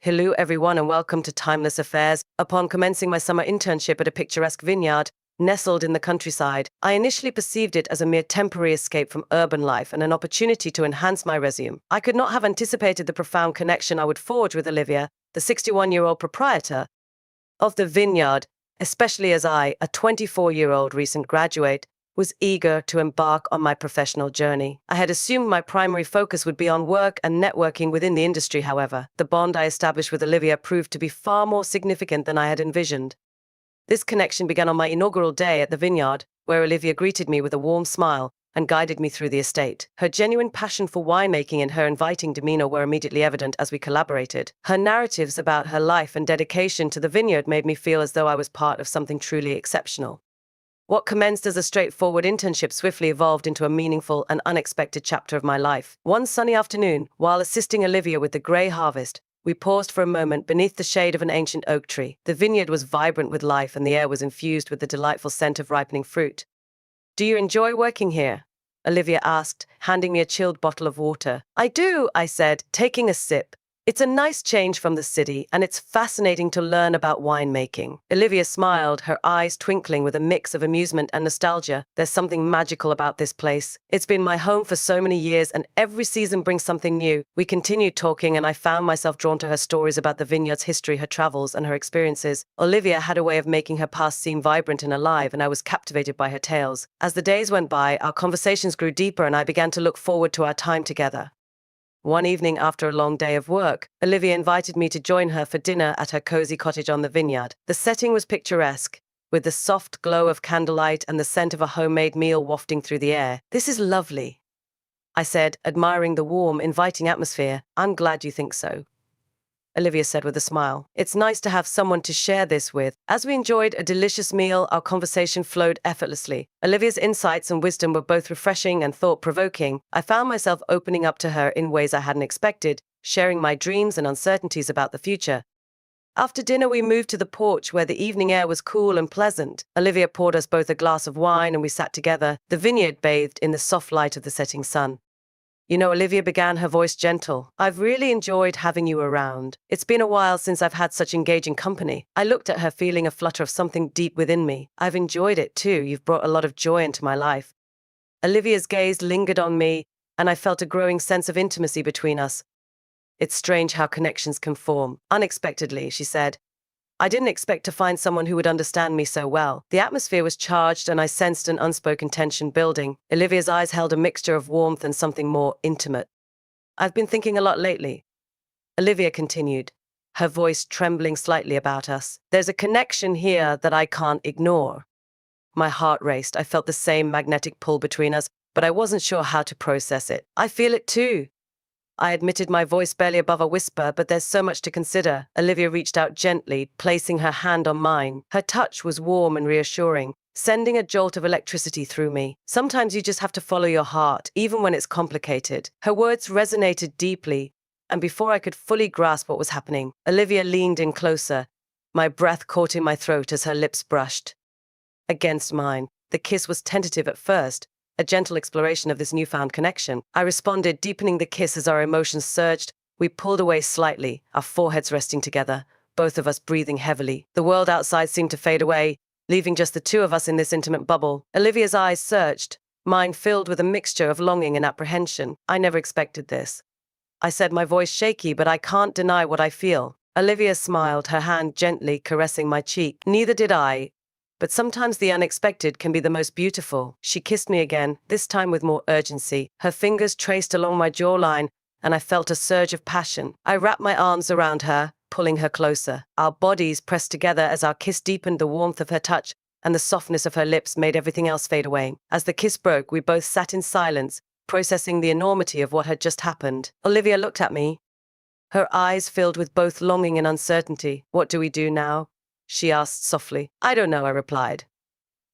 Hello everyone and welcome to Timeless Affairs. Upon commencing my summer internship at a picturesque vineyard nestled in the countryside, I initially perceived it as a mere temporary escape from urban life and an opportunity to enhance my resume. I could not have anticipated the profound connection I would forge with Olivia, the 61-year-old proprietor of the vineyard, especially as I, a 24-year-old recent graduate, was eager to embark on my professional journey. I had assumed my primary focus would be on work and networking within the industry, however. The bond I established with Olivia proved to be far more significant than I had envisioned. This connection began on my inaugural day at the vineyard, where Olivia greeted me with a warm smile and guided me through the estate. Her genuine passion for winemaking and her inviting demeanor were immediately evident as we collaborated. Her narratives about her life and dedication to the vineyard made me feel as though I was part of something truly exceptional. What commenced as a straightforward internship swiftly evolved into a meaningful and unexpected chapter of my life. One sunny afternoon, while assisting Olivia with the grey harvest, we paused for a moment beneath the shade of an ancient oak tree. The vineyard was vibrant with life and the air was infused with the delightful scent of ripening fruit. "Do you enjoy working here?" Olivia asked, handing me a chilled bottle of water. "I do," I said, taking a sip. "It's a nice change from the city, and it's fascinating to learn about winemaking." Olivia smiled, her eyes twinkling with a mix of amusement and nostalgia. "There's something magical about this place. It's been my home for so many years, and every season brings something new." We continued talking, and I found myself drawn to her stories about the vineyard's history, her travels, and her experiences. Olivia had a way of making her past seem vibrant and alive, and I was captivated by her tales. As the days went by, our conversations grew deeper, and I began to look forward to our time together. One evening after a long day of work, Olivia invited me to join her for dinner at her cozy cottage on the vineyard. The setting was picturesque, with the soft glow of candlelight and the scent of a homemade meal wafting through the air. "This is lovely," I said, admiring the warm, inviting atmosphere. "I'm glad you think so," Olivia said with a smile. "It's nice to have someone to share this with." As we enjoyed a delicious meal, our conversation flowed effortlessly. Olivia's insights and wisdom were both refreshing and thought-provoking. I found myself opening up to her in ways I hadn't expected, sharing my dreams and uncertainties about the future. After dinner, we moved to the porch where the evening air was cool and pleasant. Olivia poured us both a glass of wine and we sat together, the vineyard bathed in the soft light of the setting sun. "You know," Olivia began, her voice gentle, "I've really enjoyed having you around. It's been a while since I've had such engaging company." I looked at her, feeling a flutter of something deep within me. "I've enjoyed it too. You've brought a lot of joy into my life." Olivia's gaze lingered on me, and I felt a growing sense of intimacy between us. "It's strange how connections can form unexpectedly," she said. "I didn't expect to find someone who would understand me so well." The atmosphere was charged, and I sensed an unspoken tension building. Olivia's eyes held a mixture of warmth and something more intimate. "I've been thinking a lot lately," Olivia continued, her voice trembling slightly about us. "There's a connection here that I can't ignore." My heart raced. I felt the same magnetic pull between us, but I wasn't sure how to process it. "I feel it too," I admitted, my voice barely above a whisper, "but there's so much to consider." Olivia reached out gently, placing her hand on mine. Her touch was warm and reassuring, sending a jolt of electricity through me. "Sometimes you just have to follow your heart, even when it's complicated." Her words resonated deeply, and before I could fully grasp what was happening, Olivia leaned in closer. My breath caught in my throat as her lips brushed against mine. The kiss was tentative at first, a gentle exploration of this newfound connection. I responded, deepening the kiss as our emotions surged. We pulled away slightly, our foreheads resting together, both of us breathing heavily. The world outside seemed to fade away, leaving just the two of us in this intimate bubble. Olivia's eyes searched, mine filled with a mixture of longing and apprehension. "I never expected this," I said, my voice shaky, "but I can't deny what I feel." Olivia smiled, her hand gently caressing my cheek. "Neither did I. But sometimes the unexpected can be the most beautiful." She kissed me again, this time with more urgency. Her fingers traced along my jawline, and I felt a surge of passion. I wrapped my arms around her, pulling her closer. Our bodies pressed together as our kiss deepened. The warmth of her touch and the softness of her lips made everything else fade away. As the kiss broke, we both sat in silence, processing the enormity of what had just happened. Olivia looked at me, her eyes filled with both longing and uncertainty. "What do we do now?" she asked softly. "I don't know," I replied,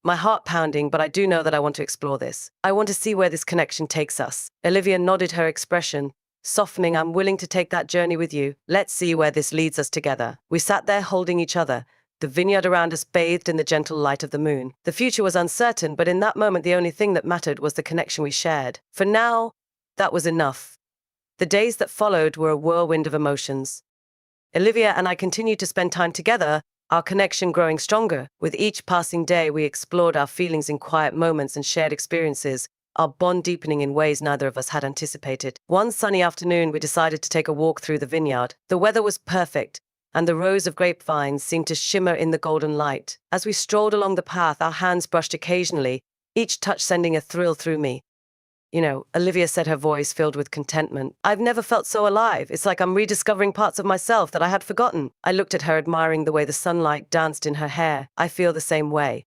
my heart pounding, "but I do know that I want to explore this. I want to see where this connection takes us." Olivia nodded, her expression softening. "I'm willing to take that journey with you. Let's see where this leads us together." We sat there holding each other, the vineyard around us bathed in the gentle light of the moon. The future was uncertain, but in that moment the only thing that mattered was the connection we shared. For now, that was enough. The days that followed were a whirlwind of emotions. Olivia and I continued to spend time together, our connection growing stronger. With each passing day, we explored our feelings in quiet moments and shared experiences, our bond deepening in ways neither of us had anticipated. One sunny afternoon, we decided to take a walk through the vineyard. The weather was perfect, and the rows of grapevines seemed to shimmer in the golden light. As we strolled along the path, our hands brushed occasionally, each touch sending a thrill through me. Olivia said, her voice filled with contentment. I've never felt so alive. It's like I'm rediscovering parts of myself that I had forgotten. I looked at her, admiring the way the sunlight danced in her hair. I feel the same way.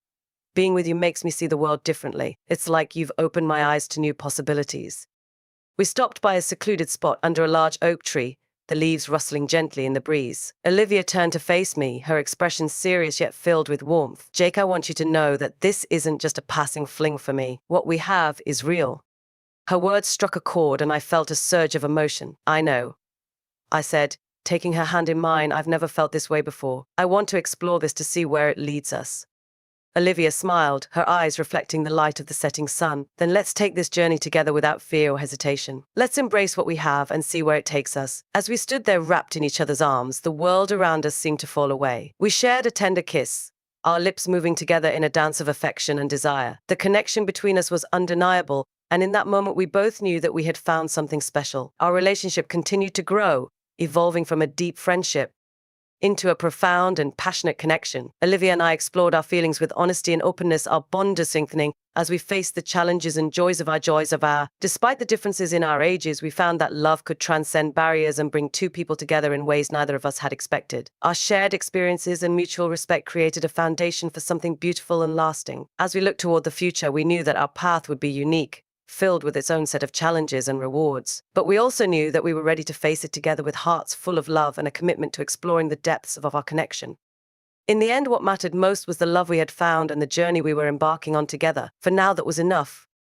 Being with you makes me see the world differently. It's like you've opened my eyes to new possibilities. We stopped by a secluded spot under a large oak tree, the leaves rustling gently in the breeze. Olivia turned to face me, her expression serious yet filled with warmth. Jake, I want you to know that this isn't just a passing fling for me. What we have is real. Her words struck a chord, and I felt a surge of emotion. I know, I said, taking her hand in mine. I've never felt this way before. I want to explore this to see where it leads us. Olivia smiled, her eyes reflecting the light of the setting sun. Then let's take this journey together without fear or hesitation. Let's embrace what we have and see where it takes us. As we stood there wrapped in each other's arms, the world around us seemed to fall away. We shared a tender kiss, our lips moving together in a dance of affection and desire. The connection between us was undeniable, and in that moment we both knew that we had found something special. Our relationship continued to grow, evolving from a deep friendship into a profound and passionate connection. Olivia and I explored our feelings with honesty and openness, our bond strengthening as we faced the challenges and joys of our. Despite the differences in our ages, we found that love could transcend barriers and bring two people together in ways neither of us had expected. Our shared experiences and mutual respect created a foundation for something beautiful and lasting. As we looked toward the future, we knew that our path would be unique, filled with its own set of challenges and rewards. But we also knew that we were ready to face it together with hearts full of love and a commitment to exploring the depths of our connection. In the end, what mattered most was the love we had found and the journey we were embarking on together. For now, that was enough.